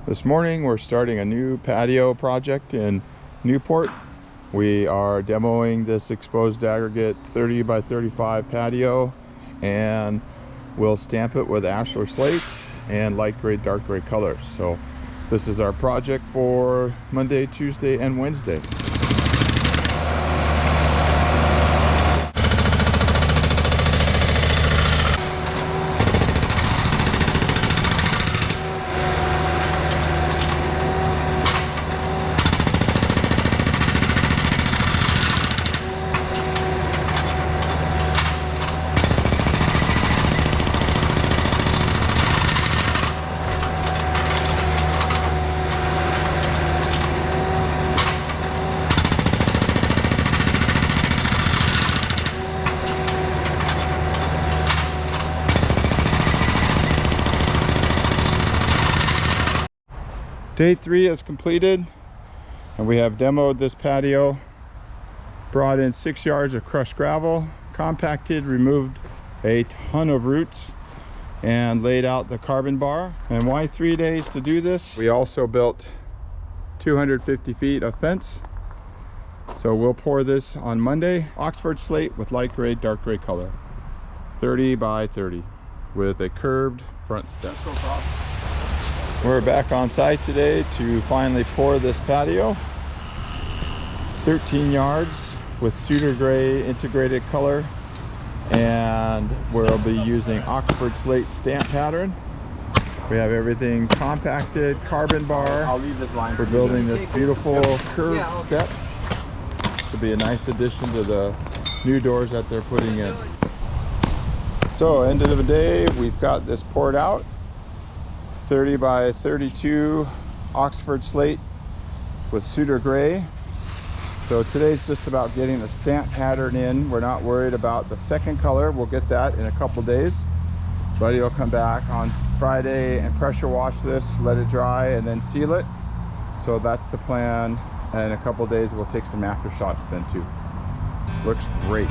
This morning we're starting a new patio project in Newport. We are demoing this exposed aggregate 30 by 35 patio, and we'll stamp it with Oxford Slate and light gray, dark gray colors. So this is our project for Monday, Tuesday, and Wednesday. Day 3 is completed, and we have demoed this patio, brought in 6 yards of crushed gravel, compacted, removed a ton of roots, and laid out the Karbon Bar. And why 3 days to do this? We also built 250 feet of fence. So we'll pour this on Monday. Oxford Slate with light gray, dark gray color. 30 by 30 with a curved front step. We're back on site today to finally pour this patio. 13 yards with cedar gray integrated color, and we'll be using Oxford Slate stamp pattern. We have everything compacted, Karbon Bar. I'll leave this line. We're building this beautiful curved step to be a nice addition to the new doors that they're putting in. So end of the day, we've got this poured out. 30 by 32 Oxford Slate with cedar gray. So today's just about getting the stamp pattern in. We're not worried about the second color. We'll get that in a couple days. Buddy will come back on Friday and pressure wash this, let it dry, and then seal it. So that's the plan. And in a couple days we'll take some after shots then too. Looks great.